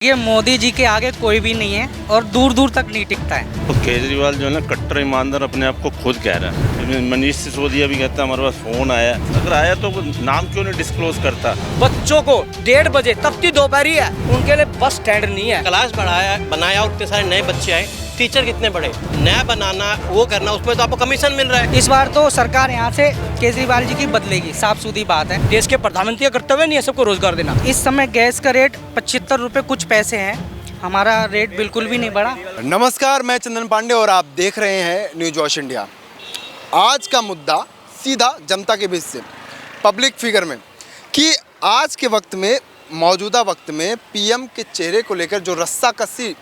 ये मोदी जी के आगे कोई भी नहीं है और दूर दूर तक नहीं टिकता है। तो केजरीवाल जो है ना कट्टर ईमानदार अपने आप को खुद कह रहा है। मनीष सिसोदिया भी कहता है हमारे पास फोन आया, अगर आया तो वो नाम क्यों नहीं डिस्क्लोज करता। बच्चों को 1:30 बजे तपती दोपहरी है, उनके लिए बस स्टैंड नहीं है। क्लास बढ़ाया बनाया और इतने सारे नए बच्चे आए, टीचर कितने बड़े, नया बनाना वो करना, उसमें तो आपको कमीशन मिल रहा है। इस बार तो सरकार यहाँ से केजरीवाल जी की बदलेगी, साफ सुथरी बात है। देश के प्रधानमंत्री का कर्तव्य नहीं है सबको रोजगार देना। इस समय गैस का रेट 75 रुपये कुछ पैसे हैं, हमारा रेट बिल्कुल भी नहीं बढ़ा। नमस्कार, मैं चंदन पांडे और आप देख रहे हैं न्यूज वॉच इंडिया। आज का मुद्दा सीधा जनता के बीच से, पब्लिक फिगर में, कि आज के वक्त में, मौजूदा वक्त में पीएम के चेहरे को लेकर जो रस्साकसी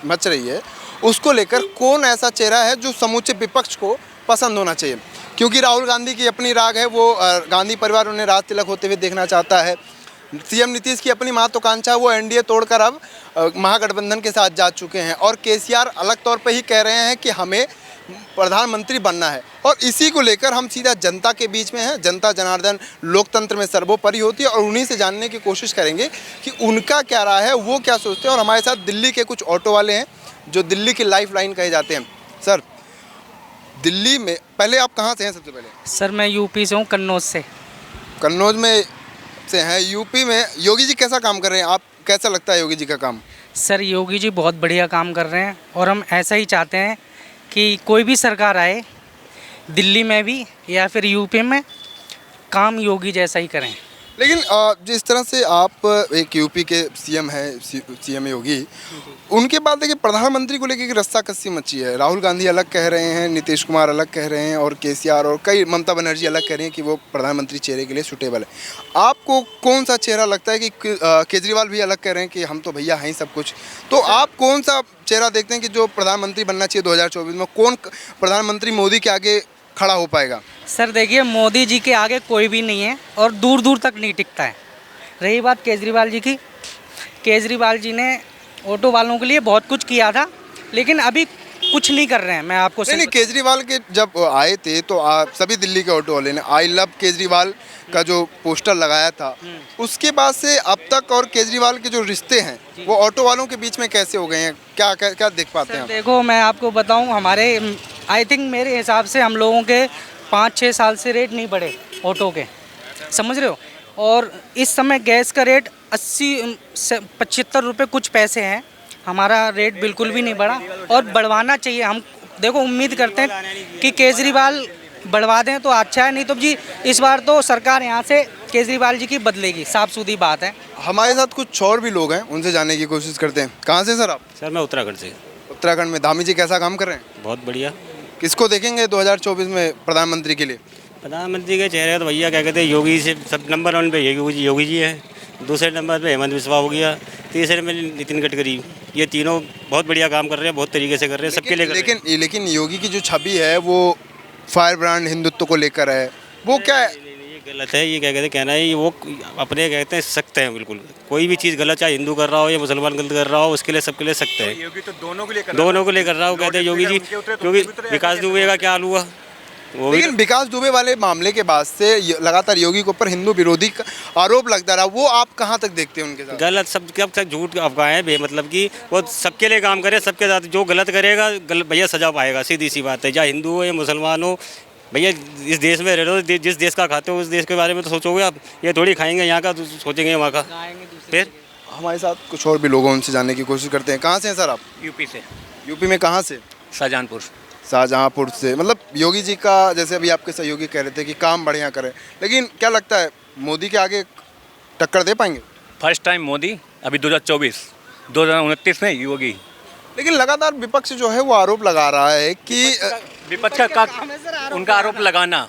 मच रही है, उसको लेकर कौन ऐसा चेहरा है जो समूचे विपक्ष को पसंद होना चाहिए। क्योंकि राहुल गांधी की अपनी राग है, वो गांधी परिवार उन्हें राज तिलक होते हुए देखना चाहता है। सीएम नीतीश की अपनी महत्वाकांक्षा, वो एनडीए तोड़कर अब महागठबंधन के साथ जा चुके हैं। और केसीआर अलग तौर पर ही कह रहे हैं कि हमें प्रधानमंत्री बनना है। और इसी को लेकर हम सीधा जनता के बीच में हैं। जनता जनार्दन लोकतंत्र में सर्वोपरि होती है और उन्हीं से जानने की कोशिश करेंगे कि उनका क्या राय है, वो क्या सोचते हैं। और हमारे साथ दिल्ली के कुछ ऑटो वाले हैं जो दिल्ली की लाइफ लाइन कहे जाते हैं। सर, दिल्ली में पहले आप कहाँ से हैं? सबसे पहले सर मैं यूपी से हूँ, कन्नौज से। कन्नौज में से हैं। यूपी में योगी जी कैसा काम कर रहे हैं? आप कैसा लगता है योगी जी का काम? सर योगी जी बहुत बढ़िया काम कर रहे हैं और हम ऐसा ही चाहते हैं कि कोई भी सरकार आए, दिल्ली में भी या फिर यूपी में, काम योगी जैसा ही करें। लेकिन जिस तरह से आप एक यूपी के सीएम हैं, सीएम योगी, उनके बाद देखिए प्रधानमंत्री को लेकर रस्साकसी मची है। राहुल गांधी अलग कह रहे हैं, नीतीश कुमार अलग कह रहे हैं, और केसीआर और कई, ममता बनर्जी अलग कह रही हैं कि वो प्रधानमंत्री चेहरे के लिए सूटेबल है। आपको कौन सा चेहरा लगता है? कि केजरीवाल भी अलग कह रहे हैं कि हम तो भैया हैं ही सब कुछ। तो आप कौन सा चेहरा देखते हैं कि जो प्रधानमंत्री बनना चाहिए 2024 में? कौन प्रधानमंत्री मोदी के आगे खड़ा हो पाएगा? सर देखिए, मोदी जी के आगे कोई भी नहीं है और दूर दूर तक नहीं टिकता है। रही बात केजरीवाल जी की, केजरीवाल जी ने ऑटो वालों के लिए बहुत कुछ किया था, लेकिन अभी कुछ नहीं कर रहे हैं। मैं आपको नहीं, केजरीवाल के जब आए थे तो आप सभी दिल्ली के ऑटो वाले ने आई लव केजरीवाल का जो पोस्टर लगाया था, उसके बाद से अब तक और केजरीवाल के जो रिश्ते हैं वो ऑटो वालों के बीच में कैसे हो गए हैं? क्या क्या, क्या देख पाते हैं? देखो मैं आपको बताऊं, हमारे आई थिंक मेरे हिसाब से हम लोगों के 5-6 साल से रेट नहीं बढ़े ऑटो के, समझ रहे हो। और इस समय गैस का रेट 80-75 रुपये कुछ पैसे हैं, हमारा रेट बिल्कुल भी नहीं बढ़ा और बढ़वाना चाहिए। हम देखो उम्मीद करते हैं कि केजरीवाल बढ़वा दें तो अच्छा है, नहीं तो जी इस बार तो सरकार यहाँ से केजरीवाल जी की बदलेगी, साफ सुथरी बात है। हमारे साथ कुछ और भी लोग हैं, उनसे जानने की कोशिश करते हैं। कहाँ से सर आप? सर मैं उत्तराखंड से। उत्तराखंड में धामी जी कैसा काम कर रहे हैं? बहुत बढ़िया। किसको देखेंगे 2024 में प्रधानमंत्री के लिए? प्रधानमंत्री के चेहरे तो भैया क्या कहते हैं, योगी से सब नंबर 1 पे योगी जी है, दूसरे नंबर पे हेमंत बिस्वा हो गया, तीसरे में नितिन गडकरी। ये तीनों बहुत बढ़िया काम कर रहे हैं, बहुत तरीके से कर रहे हैं, सबके लिए। लेकिन योगी की जो छवि है वो फायर ब्रांड हिंदुत्व को लेकर है, वो क्या है? ये गलत है। ये क्या कहते हैं, कहना है वो अपने कहते हैं सख्त हैं बिल्कुल। कोई भी चीज़ गलत, चाहे हिंदू कर रहा हो या मुसलमान गलत कर रहा हो, उसके लिए सबके लिए सख्त है। योगी तो दोनों के लिए कर रहा हो। कहते हैं योगी जी, क्योंकि विकास दुबे का क्या हाल हुआ वो। लेकिन विकास दुबे वाले मामले के बाद से लगातार योगी के ऊपर हिंदू विरोधी आरोप लगता रहा, वो आप कहाँ तक देखते हैं उनके साथ? गलत, सब कब तक झूठ अफवाहें बेमतलब की। वो सबके लिए काम करे, सबके साथ जो गलत करेगा भैया सजा पाएगा, सीधी सी बात है। चाहे हिंदू हो या मुसलमान हो, भैया इस देश में रह रहे हो, जिस देश का खाते हो उस देश के बारे में तो सोचोगे आप। ये थोड़ी खाएंगे यहाँ का तो सोचेंगे वहाँ का। फिर हमारे साथ कुछ और भी लोग हैं, उनसे जानने की कोशिश करते हैं। कहाँ से हैं सर आप? यूपी से। यूपी में कहाँ से? शाहजहांपुर। शाहजहांपुर से। मतलब योगी जी का, जैसे अभी आपके सहयोगी कह रहे थे कि काम बढ़िया करें, लेकिन क्या लगता है मोदी के आगे टक्कर दे पाएंगे? फर्स्ट टाइम मोदी, अभी 2029 में योगी। लेकिन लगातार विपक्ष जो है वो आरोप लगा रहा है कि विपक्ष का उनका आरोप लगाना,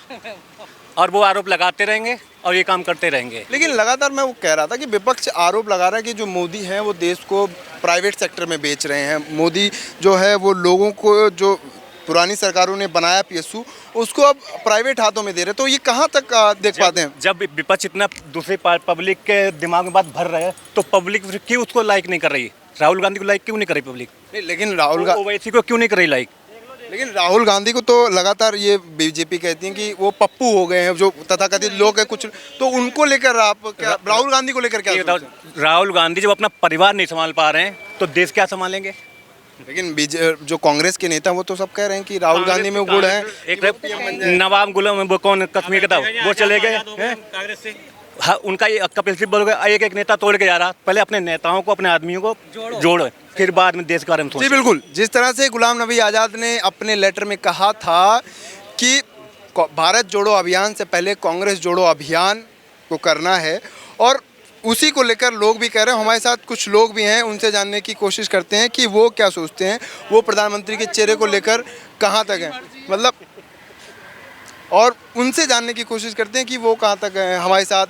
और वो आरोप लगाते रहेंगे और ये काम करते रहेंगे। लेकिन लगातार मैं वो कह रहा था कि विपक्ष आरोप लगा रहा है कि जो मोदी हैं वो देश को प्राइवेट सेक्टर में बेच रहे हैं। मोदी जो है वो लोगों को, जो पुरानी सरकारों ने बनाया पीएसयू, उसको अब प्राइवेट हाथों में दे रहे। तो ये कहाँ तक देख पाते हैं? जब विपक्ष इतना दूसरे पब्लिक के दिमाग में बात भर रहा है, तो पब्लिक क्यों उसको लाइक नहीं कर रही? राहुल गांधी को लाइक क्यों नहीं कर रही पब्लिक? लेकिन राहुल गांधी ओवैसी को क्यों नहीं कर रही लाइक? लेकिन राहुल गांधी को तो लगातार ये बीजेपी कहती है कि वो पप्पू हो गए हैं, जो तथाकथित लोग हैं कुछ, तो उनको लेकर आप क्या, राहुल गांधी को लेकर क्या ये बताओ, सोचते हैं? राहुल गांधी जब अपना परिवार नहीं संभाल पा रहे हैं तो देश क्या संभालेंगे? लेकिन जो कांग्रेस के नेता वो तो सब कह रहे हैं कि राहुल गांधी में गुण है। एक नवाब गुलाम वो कौन कश्मीर का था, वो चले गए हैं। हाँ, उनका ये कपिल सिब्बल हो गया, एक नेता तोड़ के जा रहा। पहले अपने नेताओं को, अपने आदमियों को जोड़ो, फिर बाद में देश के बारे में जी सोचो। बिल्कुल, जिस तरह से गुलाम नबी आज़ाद ने अपने लेटर में कहा था कि भारत जोड़ो अभियान से पहले कांग्रेस जोड़ो अभियान को करना है, और उसी को लेकर लोग भी कह रहे हैं। हमारे साथ कुछ लोग भी हैं, उनसे जानने की कोशिश करते हैं कि वो क्या सोचते हैं, वो प्रधानमंत्री के चेहरे को लेकर कहाँ तक हैं, मतलब, और उनसे जानने की कोशिश करते हैं कि वो कहाँ तक हैं। हमारे साथ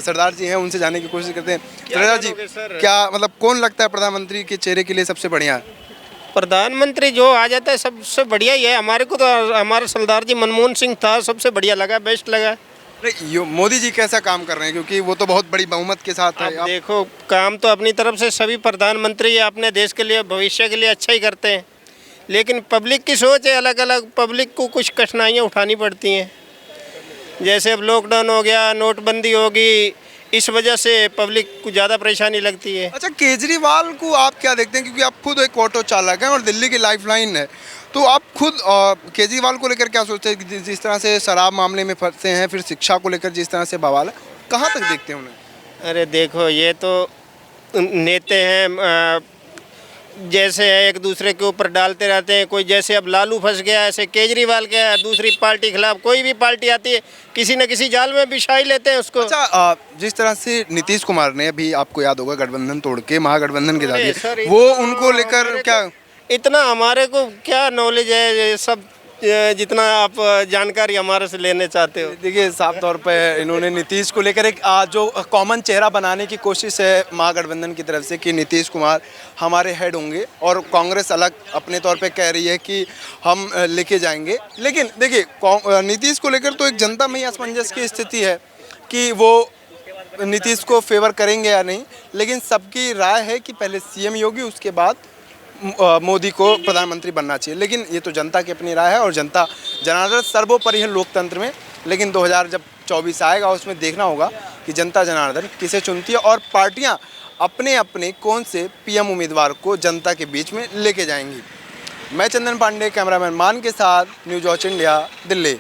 सरदार जी हैं, उनसे जानने की कोशिश करते हैं। सरदार जी, क्या मतलब कौन लगता है प्रधानमंत्री के चेहरे के लिए सबसे बढ़िया? प्रधानमंत्री जो आ जाता है सबसे बढ़िया ही है। हमारे को तो हमारा सरदार जी मनमोहन सिंह था, सबसे बढ़िया लगा, बेस्ट लगा। नहीं, मोदी जी कैसा काम कर रहे हैं, क्योंकि वो तो बहुत बड़ी बहुमत के साथ है। अब देखो, काम तो अपनी तरफ से सभी प्रधानमंत्री अपने देश के लिए, भविष्य के लिए अच्छा ही करते हैं, लेकिन पब्लिक की सोच है अलग अलग। पब्लिक को कुछ कठिनाइयाँ उठानी पड़ती हैं, जैसे अब लॉकडाउन हो गया, नोटबंदी होगी, इस वजह से पब्लिक को ज़्यादा परेशानी लगती है। अच्छा, केजरीवाल को आप क्या देखते हैं, क्योंकि आप खुद एक ऑटो चालक हैं और दिल्ली की लाइफलाइन है, तो आप खुद केजरीवाल को लेकर क्या सोचते हैं कि जिस तरह से शराब मामले में फंसे हैं, फिर शिक्षा को लेकर जिस तरह से बवाल है, कहाँ तक देखते हैं उन्हें? अरे देखो, ये तो नेता हैं, जैसे है एक दूसरे के ऊपर डालते रहते हैं। कोई जैसे अब लालू फंस गया, ऐसे केजरीवाल के दूसरी पार्टी खिलाफ कोई भी पार्टी आती है, किसी न किसी जाल में बिछा ही लेते हैं उसको। अच्छा, जिस तरह से नीतीश कुमार ने अभी, आपको याद होगा, गठबंधन तोड़ के महागठबंधन के अरे साथ, सर, वो उनको लेकर क्या? इतना हमारे को क्या नॉलेज है, ये सब जितना आप जानकारी हमारे से लेने चाहते हो। देखिए, साफ तौर पे इन्होंने नीतीश को लेकर एक जो कॉमन चेहरा बनाने की कोशिश है महागठबंधन की तरफ से कि नीतीश कुमार हमारे हेड होंगे, और कांग्रेस अलग अपने तौर पे कह रही है कि हम लेके जाएंगे। लेकिन देखिए, नीतीश को लेकर तो एक जनता में ही असमंजस की स्थिति है कि वो नीतीश को फेवर करेंगे या नहीं, लेकिन सबकी राय है कि पहले सीएम योगी, उसके बाद मोदी को प्रधानमंत्री बनना चाहिए। लेकिन ये तो जनता की अपनी राय है, और जनता जनार्दन सर्वोपरि है लोकतंत्र में। लेकिन 2024 आएगा, उसमें देखना होगा कि जनता जनार्दन किसे चुनती है, और पार्टियां अपने अपने कौन से पीएम उम्मीदवार को जनता के बीच में लेके जाएंगी। मैं चंदन पांडे, कैमरामैन मान के साथ, न्यूज़ वॉच इंडिया, दिल्ली।